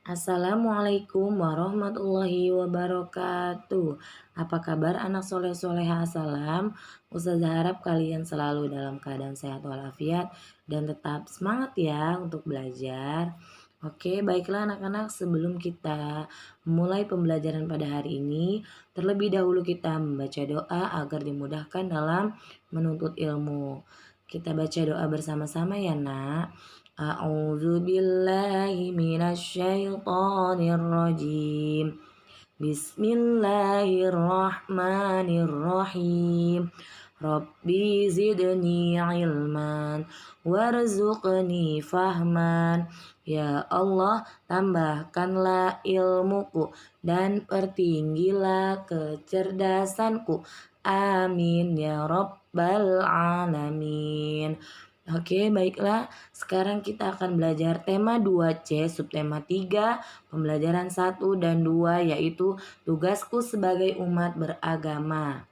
Assalamualaikum warahmatullahi wabarakatuh. Apa kabar anak soleh soleha assalam? Ustazah harap kalian selalu dalam keadaan sehat walafiat dan tetap semangat ya untuk belajar. Oke, baiklah anak-anak, sebelum kita mulai pembelajaran pada hari ini, terlebih dahulu kita membaca doa agar dimudahkan dalam menuntut ilmu. Kita baca doa bersama-sama ya, Nak. A'udzu billahi minasyaitonir rajim. Bismillahirrahmanirrahim. Rabbi zidni ilman warzuqni fahman. Ya Allah, tambahkanlah ilmuku dan pertinggilah kecerdasanku. Amin ya rabbal alamin. Oke, baiklah. Sekarang kita akan belajar tema 2C, subtema 3, pembelajaran 1 dan 2, yaitu tugasku sebagai umat beragama.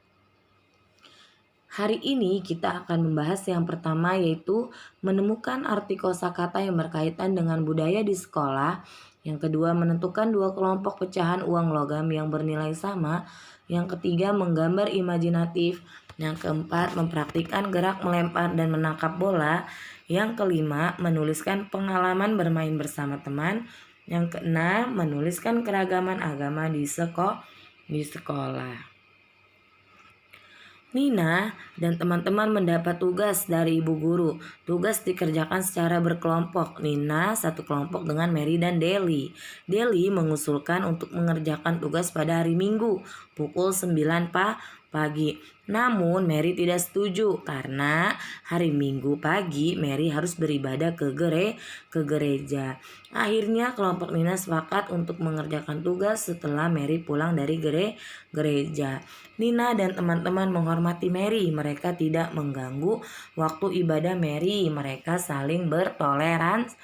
Hari ini kita akan membahas yang pertama, yaitu menemukan arti kosakata yang berkaitan dengan budaya di sekolah. Yang kedua, menentukan dua kelompok pecahan uang logam yang bernilai sama. Yang ketiga, menggambar imajinatif. Yang keempat, mempraktikkan gerak melempar dan menangkap bola. Yang kelima, menuliskan pengalaman bermain bersama teman. Yang keenam, menuliskan keragaman agama di sekolah. Nina dan teman-teman mendapat tugas dari ibu guru. Tugas dikerjakan secara berkelompok. Nina satu kelompok dengan Mary dan Deli. Deli mengusulkan untuk mengerjakan tugas pada hari Minggu pukul 9 pagi. Namun Mary tidak setuju karena hari Minggu pagi Mary harus beribadah ke gereja. Akhirnya kelompok Nina sepakat untuk mengerjakan tugas setelah Mary pulang dari gereja. Nina dan teman-teman menghormati Mary. Mereka tidak mengganggu waktu ibadah Mary. Mereka saling bertoleransi.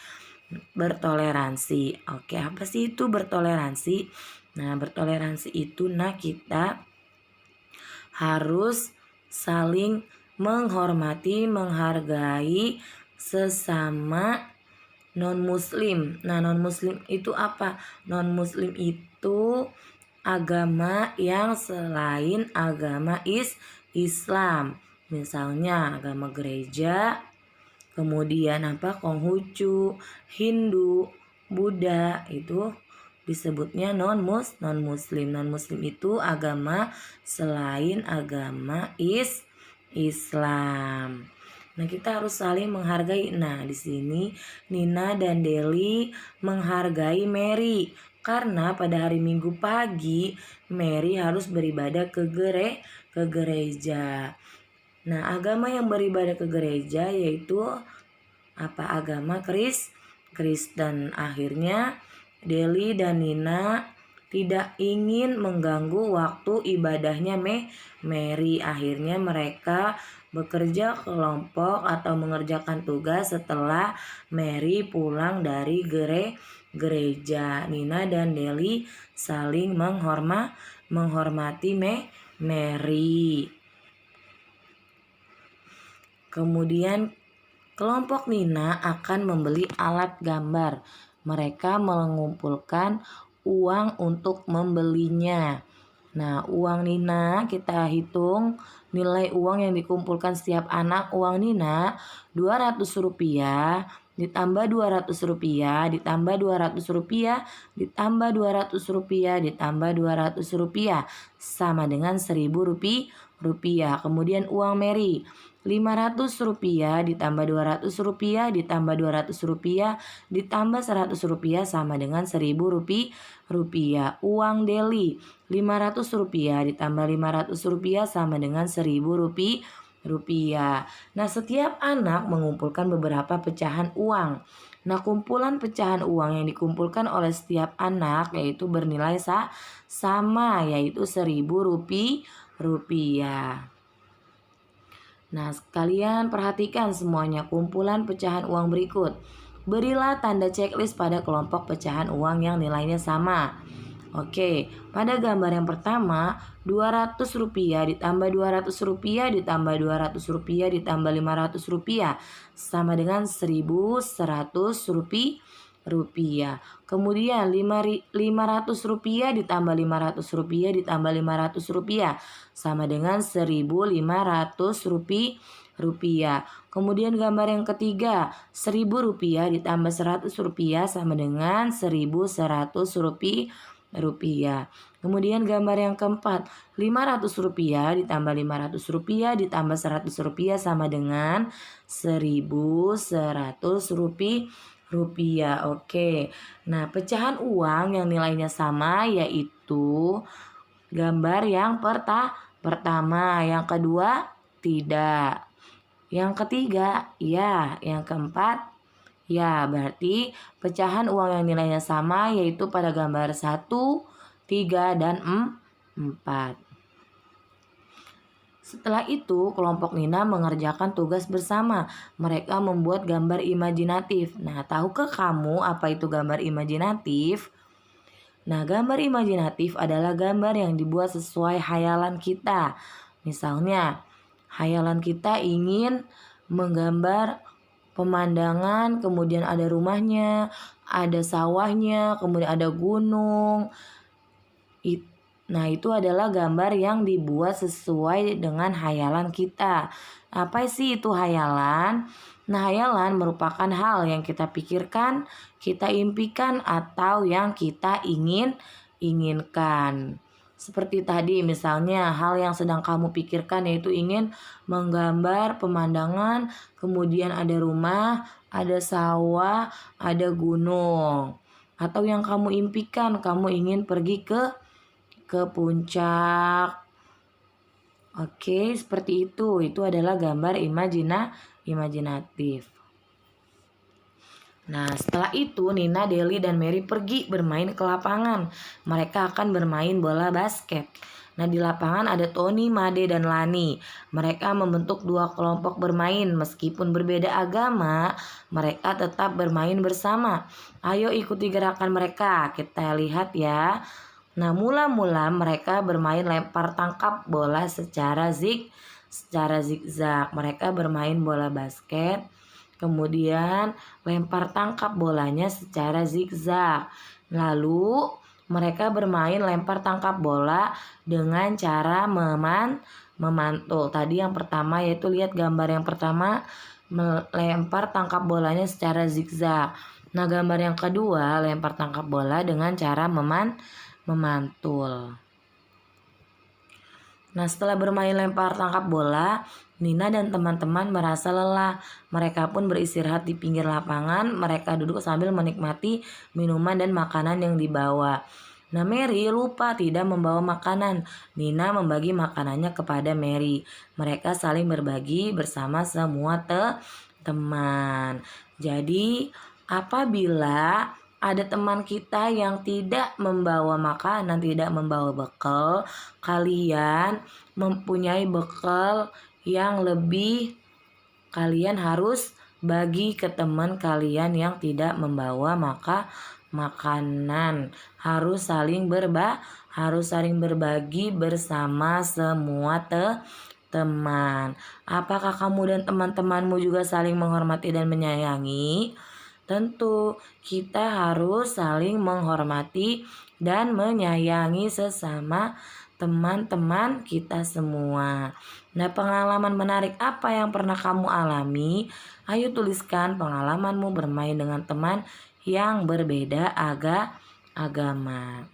Oke, apa sih itu bertoleransi? Nah, bertoleransi itu kita harus saling menghormati, menghargai sesama non-muslim. Nah, non-muslim itu apa? Non-muslim itu agama yang selain agama Islam. Misalnya agama gereja, kemudian Konghucu, Hindu, Buddha, itu disebutnya non-muslim. Non-muslim itu agama selain agama Islam. Nah, kita harus saling menghargai. Nah, di sini Nina dan Deli menghargai Mary karena pada hari Minggu pagi Mary harus beribadah ke gereja. Nah, agama yang beribadah ke gereja yaitu agama Kristen. Akhirnya Deli dan Nina tidak ingin mengganggu waktu ibadahnya Mary. Akhirnya mereka bekerja kelompok atau mengerjakan tugas setelah Mary pulang dari gereja. Nina dan Deli saling menghormati Mary. Kemudian kelompok Nina akan membeli alat gambar. Mereka mengumpulkan uang untuk membelinya. Nah, uang Nina kita hitung nilai uang yang dikumpulkan setiap anak. Uang Nina Rp200 ditambah Rp200 ditambah Rp200 ditambah Rp200 ditambah Rp200 sama dengan Rp1.000. Kemudian uang Mary Rp500 ditambah Rp200 ditambah Rp200 ditambah Rp100 sama dengan Rp1.000. Uang Deli Rp500 ditambah Rp500 sama dengan Rp1.000. Nah, setiap anak mengumpulkan beberapa pecahan uang. Nah, kumpulan pecahan uang yang dikumpulkan oleh setiap anak yaitu bernilai sama, yaitu Rp1.000. Nah, kalian perhatikan semuanya kumpulan pecahan uang berikut. Berilah tanda checklist pada kelompok pecahan uang yang nilainya sama. Oke, pada gambar yang pertama, Rp200 ditambah Rp200 ditambah Rp200 ditambah Rp500 sama dengan Rp1.100. rupiah. Kemudian 500 rupiah ditambah 500 rupiah ditambah 500 rupiah sama dengan 1.500 rupiah. Kemudian gambar yang ketiga, 1.000 rupiah ditambah 100 rupiah sama dengan 1.100 rupiah. Kemudian gambar yang keempat, 500 rupiah ditambah 500 rupiah ditambah 100 rupiah sama dengan 1.100 rupiah. Oke. Nah, pecahan uang yang nilainya sama yaitu gambar yang pertama, yang kedua tidak. Yang ketiga, ya. Yang keempat, ya. Berarti pecahan uang yang nilainya sama yaitu pada gambar 1, 3, dan 4. Setelah itu, kelompok Nina mengerjakan tugas bersama. Mereka membuat gambar imajinatif. Nah, tahukah kamu apa itu gambar imajinatif? Nah, gambar imajinatif adalah gambar yang dibuat sesuai hayalan kita. Misalnya, hayalan kita ingin menggambar pemandangan, kemudian ada rumahnya, ada sawahnya, kemudian ada gunung. Nah, itu adalah gambar yang dibuat sesuai dengan hayalan kita. Apa sih itu hayalan? Nah, hayalan merupakan hal yang kita pikirkan, kita impikan, atau yang kita inginkan. Seperti tadi misalnya hal yang sedang kamu pikirkan yaitu ingin menggambar pemandangan, kemudian ada rumah, ada sawah, ada gunung. Atau yang kamu impikan, kamu ingin pergi ke puncak. Oke, seperti itu. Itu adalah gambar imajinatif. Nah, setelah itu Nina, Deli, dan Mary pergi bermain ke lapangan. Mereka akan bermain bola basket. Nah, di lapangan ada Tony, Made, dan Lani. Mereka membentuk dua kelompok bermain. Meskipun berbeda agama, mereka tetap bermain bersama. Ayo ikuti gerakan mereka. Kita lihat ya. Nah, mula-mula mereka bermain lempar tangkap bola secara zigzag. Mereka bermain bola basket, kemudian lempar tangkap bolanya secara zigzag. Lalu mereka bermain lempar tangkap bola dengan cara memantul. Tadi yang pertama yaitu lihat gambar yang pertama, melempar tangkap bolanya secara zigzag. Nah, gambar yang kedua lempar tangkap bola dengan cara memantul. Nah, setelah bermain lempar tangkap bola, Nina dan teman-teman merasa lelah. Mereka pun beristirahat di pinggir lapangan. Mereka duduk sambil menikmati minuman dan makanan yang dibawa. Nah, Mary lupa tidak membawa makanan. Nina membagi makanannya kepada Mary. Mereka saling berbagi bersama semua teman. Jadi, apabila ada teman kita yang tidak membawa makanan, tidak membawa bekal, kalian mempunyai bekal yang lebih, kalian harus bagi ke teman kalian yang tidak membawa makanan. Harus saling berbagi bersama semua teman. Apakah kamu dan teman-temanmu juga saling menghormati dan menyayangi? Tentu kita harus saling menghormati dan menyayangi sesama teman-teman kita semua. Nah, pengalaman menarik apa yang pernah kamu alami? Ayo tuliskan pengalamanmu bermain dengan teman yang berbeda agama.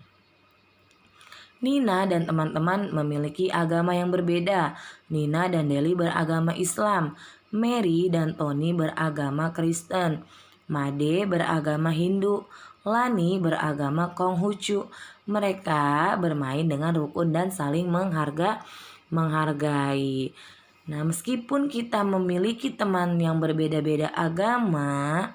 Nina dan teman-teman memiliki agama yang berbeda. Nina dan Deli beragama Islam. Mary dan Tony beragama Kristen. Made beragama Hindu. Lani beragama Konghucu. Mereka bermain dengan rukun dan saling menghargai. Nah, meskipun kita memiliki teman yang berbeda-beda agama,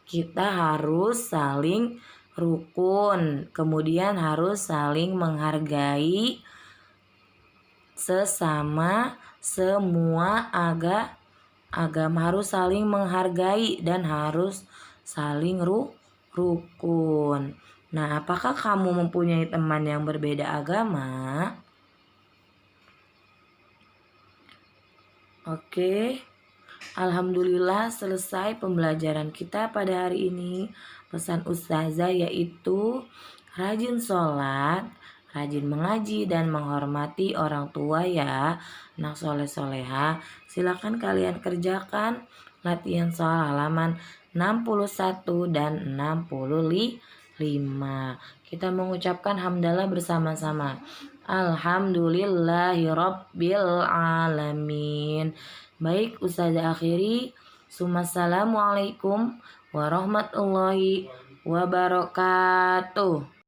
kita harus saling rukun, kemudian harus saling menghargai sesama semua agama, harus saling menghargai dan harus saling rukun. Nah, apakah kamu mempunyai teman yang berbeda agama? Oke. Alhamdulillah selesai pembelajaran kita pada hari ini. pesan ustazah yaitu rajin sholat, rajin mengaji dan menghormati orang tua ya. Anak soleh soleha, silakan kalian kerjakan latihan soal halaman 61 dan 65. Kita mengucapkan hamdalah bersama-sama. Alhamdulillahirabbil alamin. Baik, ustazah akhiri. Assalamualaikum warahmatullahi wabarakatuh.